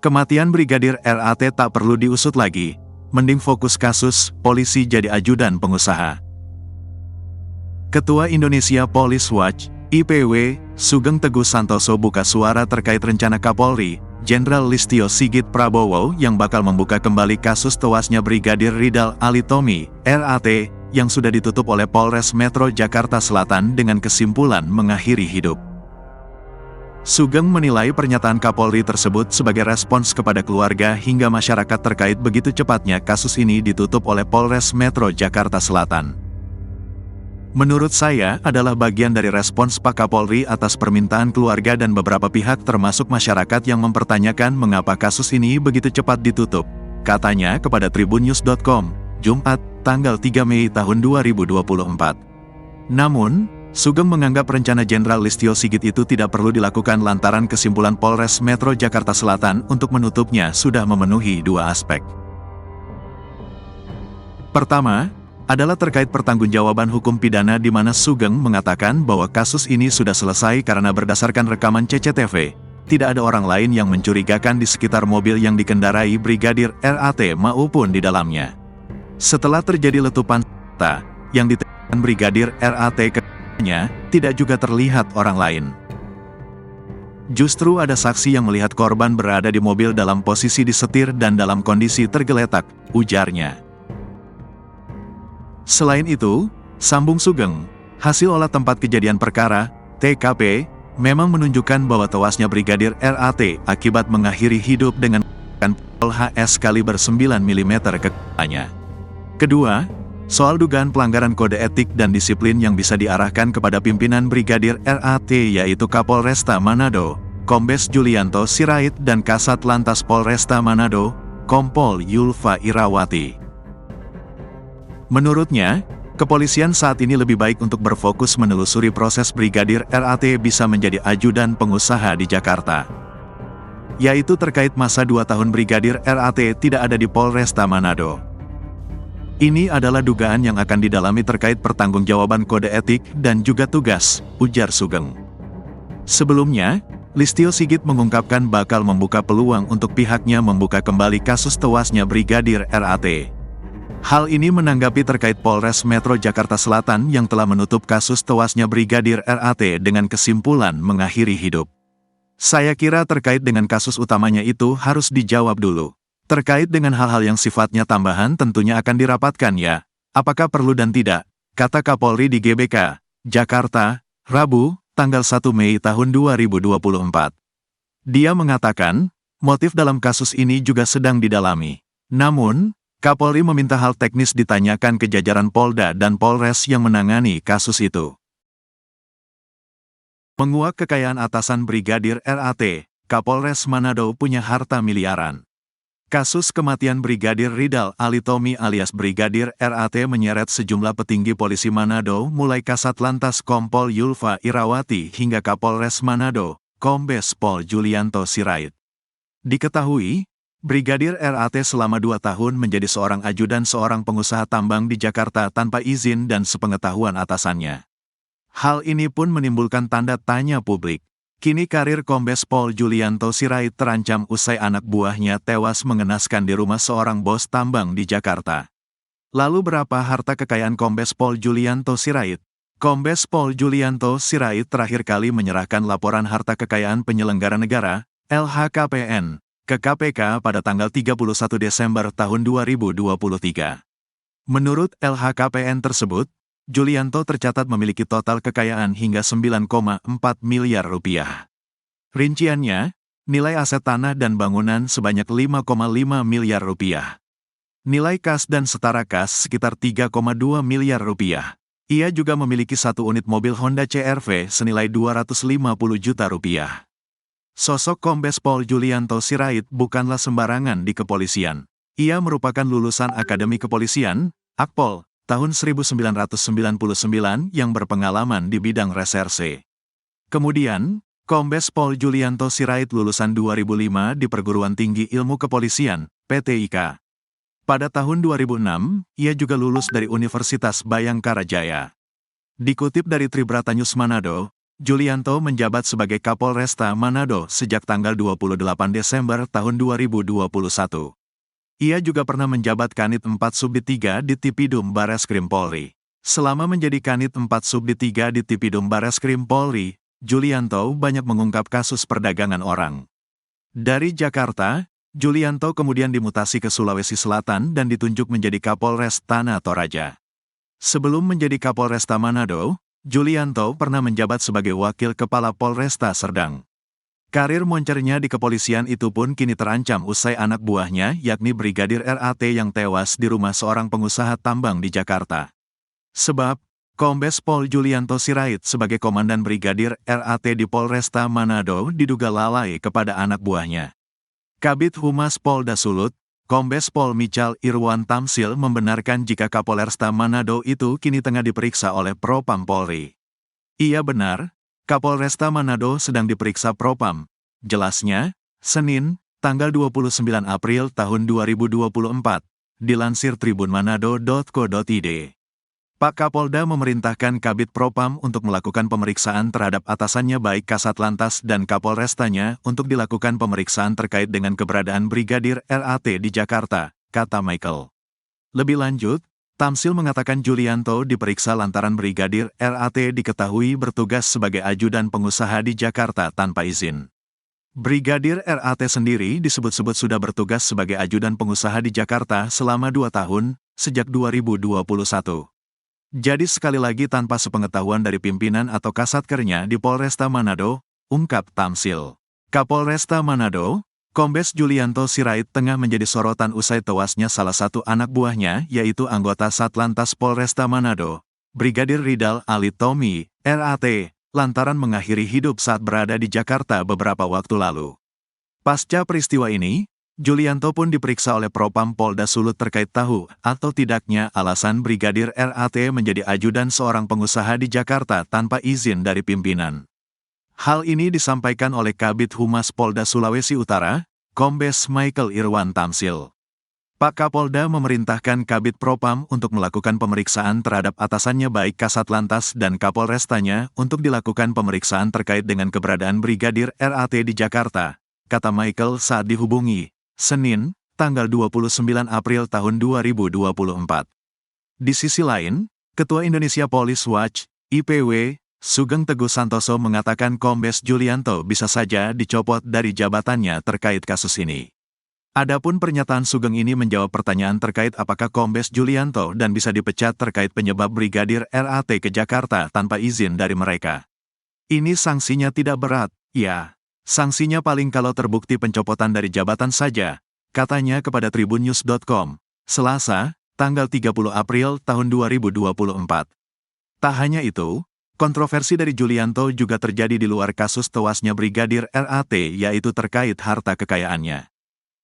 Kematian Brigadir RAT tak perlu diusut lagi. Mending fokus kasus, polisi jadi ajudan pengusaha. Ketua Indonesia Police Watch, IPW, Sugeng Teguh Santoso buka suara terkait rencana Kapolri, Jenderal Listio Sigit Prabowo yang bakal membuka kembali kasus tewasnya Brigadir Ridal Ali Tommy, RAT, yang sudah ditutup oleh Polres Metro Jakarta Selatan dengan kesimpulan mengakhiri hidup. Sugeng menilai pernyataan Kapolri tersebut sebagai respons kepada keluarga hingga masyarakat terkait begitu cepatnya kasus ini ditutup oleh Polres Metro Jakarta Selatan. Menurut saya adalah bagian dari respons Pak Kapolri atas permintaan keluarga dan beberapa pihak termasuk masyarakat yang mempertanyakan mengapa kasus ini begitu cepat ditutup, katanya kepada tribunnews.com, Jumat, tanggal 3 Mei tahun 2024. Namun, Sugeng menganggap rencana Jenderal Listio Sigit itu tidak perlu dilakukan lantaran kesimpulan Polres Metro Jakarta Selatan untuk menutupnya sudah memenuhi dua aspek. Pertama, adalah terkait pertanggungjawaban hukum pidana di mana Sugeng mengatakan bahwa kasus ini sudah selesai karena berdasarkan rekaman CCTV, tidak ada orang lain yang mencurigakan di sekitar mobil yang dikendarai Brigadir RAT maupun di dalamnya. Setelah terjadi letupan senjata yang ditembakkan Brigadir RAT tidak juga terlihat orang lain. Justru ada saksi yang melihat korban berada di mobil dalam posisi disetir dan dalam kondisi tergeletak, ujarnya. Selain itu, sambung Sugeng, hasil olah tempat kejadian perkara, TKP, memang menunjukkan bahwa tewasnya Brigadir RAT akibat mengakhiri hidup dengan pistol HS kaliber 9 mm ke kepalanya. Kedua, soal dugaan pelanggaran kode etik dan disiplin yang bisa diarahkan kepada pimpinan Brigadir RAT yaitu Kapolresta Manado, Kombes Julianto Sirait dan Kasat Lantas Polresta Manado, Kompol Yulfa Irawati. Menurutnya, kepolisian saat ini lebih baik untuk berfokus menelusuri proses Brigadir RAT bisa menjadi ajudan pengusaha di Jakarta. Yaitu terkait masa 2 tahun Brigadir RAT tidak ada di Polresta Manado. Ini adalah dugaan yang akan didalami terkait pertanggungjawaban kode etik dan juga tugas, ujar Sugeng. Sebelumnya, Listio Sigit mengungkapkan bakal membuka peluang untuk pihaknya membuka kembali kasus tewasnya Brigadir RAT. Hal ini menanggapi terkait Polres Metro Jakarta Selatan yang telah menutup kasus tewasnya Brigadir RAT dengan kesimpulan mengakhiri hidup. Saya kira terkait dengan kasus utamanya itu harus dijawab dulu. Terkait dengan hal-hal yang sifatnya tambahan tentunya akan dirapatkan ya, apakah perlu dan tidak, kata Kapolri di GBK, Jakarta, Rabu, tanggal 1 Mei tahun 2024. Dia mengatakan, motif dalam kasus ini juga sedang didalami. Namun, Kapolri meminta hal teknis ditanyakan ke jajaran Polda dan Polres yang menangani kasus itu. Menguak kekayaan atasan Brigadir RAT, Kapolres Manado punya harta miliaran. Kasus kematian Brigadir Ridal Ali Tommy alias Brigadir RAT menyeret sejumlah petinggi polisi Manado mulai Kasat Lantas Kompol Yulfa Irawati hingga Kapolres Manado, Kombes Pol Julianto Sirait. Diketahui, Brigadir RAT selama 2 tahun menjadi seorang ajudan seorang pengusaha tambang di Jakarta tanpa izin dan sepengetahuan atasannya. Hal ini pun menimbulkan tanda tanya publik. Kini karir Kombes Pol Julianto Sirait terancam usai anak buahnya tewas mengenaskan di rumah seorang bos tambang di Jakarta. Lalu berapa harta kekayaan Kombes Pol Julianto Sirait? Kombes Pol Julianto Sirait terakhir kali menyerahkan laporan harta kekayaan penyelenggara negara, LHKPN, ke KPK pada tanggal 31 Desember tahun 2023. Menurut LHKPN tersebut, Julianto tercatat memiliki total kekayaan hingga 9,4 miliar rupiah. Rinciannya, nilai aset tanah dan bangunan sebanyak 5,5 miliar rupiah. Nilai kas dan setara kas sekitar 3,2 miliar rupiah. Ia juga memiliki 1 unit mobil Honda CR-V senilai 250 juta rupiah. Sosok Kombes Pol Julianto Sirait bukanlah sembarangan di kepolisian. Ia merupakan lulusan Akademi Kepolisian, Akpol, tahun 1999 yang berpengalaman di bidang reserse. Kemudian, Kombes Pol Julianto Sirait lulusan 2005 di Perguruan Tinggi Ilmu Kepolisian, PTIK. Pada tahun 2006, ia juga lulus dari Universitas Bayangkara Jaya. Dikutip dari Tribrata News Manado, Julianto menjabat sebagai Kapolresta Manado sejak tanggal 28 Desember tahun 2021. Ia juga pernah menjabat Kanit 4 Subdit 3 di Tipidum Bareskrim Polri. Selama menjadi Kanit 4 Subdit 3 di Tipidum Bareskrim Polri, Julianto banyak mengungkap kasus perdagangan orang. Dari Jakarta, Julianto kemudian dimutasi ke Sulawesi Selatan dan ditunjuk menjadi Kapolres Tanah Toraja. Sebelum menjadi Kapolresta Manado, Julianto pernah menjabat sebagai Wakil Kepala Polresta Serdang. Karir moncernya di kepolisian itu pun kini terancam usai anak buahnya yakni Brigadir RAT yang tewas di rumah seorang pengusaha tambang di Jakarta. Sebab, Kombes Pol Julianto Sirait sebagai Komandan Brigadir RAT di Polresta Manado diduga lalai kepada anak buahnya. Kabid Humas Polda Sulut, Kombes Pol Michal Irwan Tamsil membenarkan jika Kapolresta Manado itu kini tengah diperiksa oleh Propam Polri. Iya benar, Kapolresta Manado sedang diperiksa Propam. Jelasnya, Senin, tanggal 29 April tahun 2024, dilansir tribunmanado.co.id. Pak Kapolda memerintahkan Kabid Propam untuk melakukan pemeriksaan terhadap atasannya baik Kasat Lantas dan Kapolrestanya untuk dilakukan pemeriksaan terkait dengan keberadaan Brigadir RAT di Jakarta, kata Michael. Lebih lanjut, Tamsil mengatakan Julianto diperiksa lantaran Brigadir RAT diketahui bertugas sebagai ajudan pengusaha di Jakarta tanpa izin. Brigadir RAT sendiri disebut-sebut sudah bertugas sebagai ajudan pengusaha di Jakarta selama 2 tahun, sejak 2021. Jadi sekali lagi tanpa sepengetahuan dari pimpinan atau kasatkernya di Polresta Manado, ungkap Tamsil. Kapolresta Manado, Kombes Julianto Sirait tengah menjadi sorotan usai tewasnya salah satu anak buahnya yaitu anggota Satlantas Polresta Manado, Brigadir Ridal Ali Tommy, RAT, lantaran mengakhiri hidup saat berada di Jakarta beberapa waktu lalu. Pasca peristiwa ini, Julianto pun diperiksa oleh Propam Polda Sulut terkait tahu atau tidaknya alasan Brigadir RAT menjadi ajudan seorang pengusaha di Jakarta tanpa izin dari pimpinan. Hal ini disampaikan oleh Kabid Humas Polda Sulawesi Utara, Kombes Michael Irwan Tamsil. Pak Kapolda memerintahkan Kabid Propam untuk melakukan pemeriksaan terhadap atasannya baik Kasat Lantas dan Kapolrestanya untuk dilakukan pemeriksaan terkait dengan keberadaan Brigadir RAT di Jakarta, kata Michael saat dihubungi, Senin, tanggal 29 April tahun 2024. Di sisi lain, Ketua Indonesia Police Watch, IPW, Sugeng Teguh Santoso mengatakan Kombes Julianto bisa saja dicopot dari jabatannya terkait kasus ini. Adapun pernyataan Sugeng ini menjawab pertanyaan terkait apakah Kombes Julianto dan bisa dipecat terkait penyebab Brigadir RAT ke Jakarta tanpa izin dari mereka. Ini sanksinya tidak berat, ya. Sanksinya paling kalau terbukti pencopotan dari jabatan saja, katanya kepada tribunnews.com, Selasa, tanggal 30 April tahun 2024. Tak hanya itu, kontroversi dari Julianto juga terjadi di luar kasus tewasnya Brigadir RAT yaitu terkait harta kekayaannya.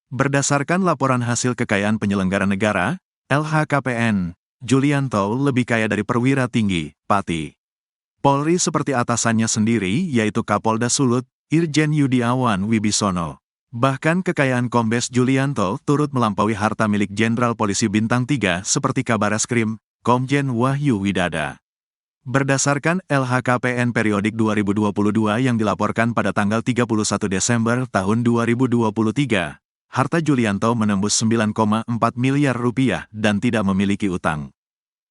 Berdasarkan laporan hasil kekayaan penyelenggara negara, LHKPN, Julianto lebih kaya dari perwira tinggi, Pati Polri seperti atasannya sendiri yaitu Kapolda Sulut, Irjen Yudiawan Wibisono. Bahkan kekayaan Kombes Julianto turut melampaui harta milik Jenderal Polisi Bintang 3 seperti Kabareskrim, Komjen Wahyu Widada. Berdasarkan LHKPN periodik 2022 yang dilaporkan pada tanggal 31 Desember tahun 2023, harta Julianto menembus 9,4 miliar rupiah dan tidak memiliki utang.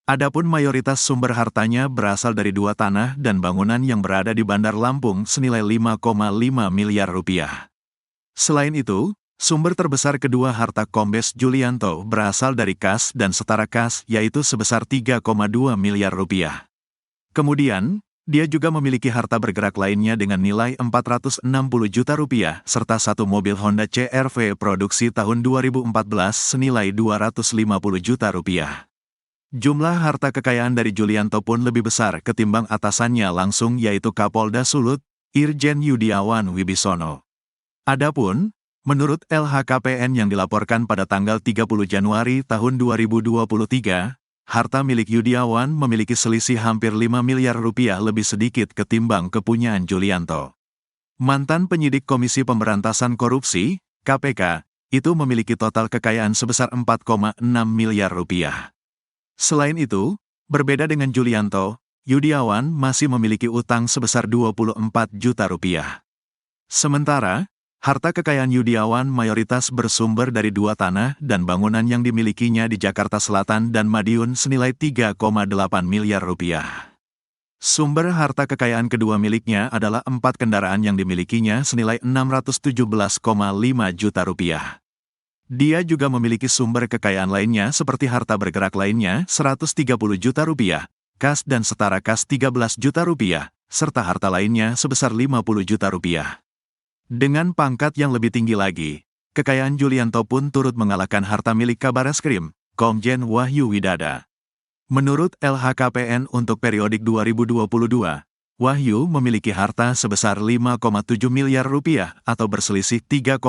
Adapun mayoritas sumber hartanya berasal dari 2 tanah dan bangunan yang berada di Bandar Lampung senilai 5,5 miliar rupiah. Selain itu, sumber terbesar kedua harta Kombes Julianto berasal dari kas dan setara kas yaitu sebesar 3,2 miliar rupiah. Kemudian, dia juga memiliki harta bergerak lainnya dengan nilai 460 juta rupiah serta satu mobil Honda CR-V produksi tahun 2014 senilai 250 juta rupiah. Jumlah harta kekayaan dari Julianto pun lebih besar ketimbang atasannya langsung yaitu Kapolda Sulut, Irjen Yudiawan Wibisono. Adapun, menurut LHKPN yang dilaporkan pada tanggal 30 Januari tahun 2023, harta milik Yudiawan memiliki selisih hampir 5 miliar rupiah lebih sedikit ketimbang kepunyaan Julianto. Mantan penyidik Komisi Pemberantasan Korupsi, KPK, itu memiliki total kekayaan sebesar 4,6 miliar rupiah. Selain itu, berbeda dengan Julianto, Yudiawan masih memiliki utang sebesar 24 juta rupiah. Sementara, harta kekayaan Yudiawan mayoritas bersumber dari 2 tanah dan bangunan yang dimilikinya di Jakarta Selatan dan Madiun senilai 3,8 miliar rupiah. Sumber harta kekayaan kedua miliknya adalah 4 kendaraan yang dimilikinya senilai 617,5 juta rupiah. Dia juga memiliki sumber kekayaan lainnya seperti harta bergerak lainnya 130 juta rupiah, kas dan setara kas 13 juta rupiah, serta harta lainnya sebesar 50 juta rupiah. Dengan pangkat yang lebih tinggi lagi, kekayaan Julianto pun turut mengalahkan harta milik Kabareskrim, Komjen Wahyu Widada. Menurut LHKPN untuk periodik 2022, Wahyu memiliki harta sebesar 5,7 miliar rupiah atau berselisih 3,7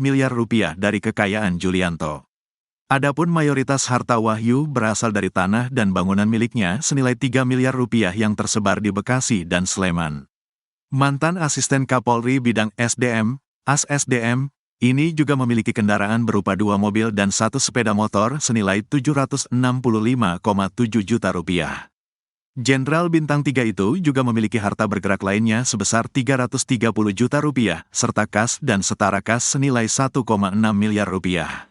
miliar rupiah dari kekayaan Julianto. Adapun mayoritas harta Wahyu berasal dari tanah dan bangunan miliknya senilai 3 miliar rupiah yang tersebar di Bekasi dan Sleman. Mantan Asisten Kapolri Bidang SDM, ASSDM, ini juga memiliki kendaraan berupa 2 mobil dan 1 sepeda motor senilai 765,7 juta rupiah. Jenderal Bintang 3 itu juga memiliki harta bergerak lainnya sebesar 330 juta rupiah, serta kas dan setara kas senilai 1,6 miliar rupiah.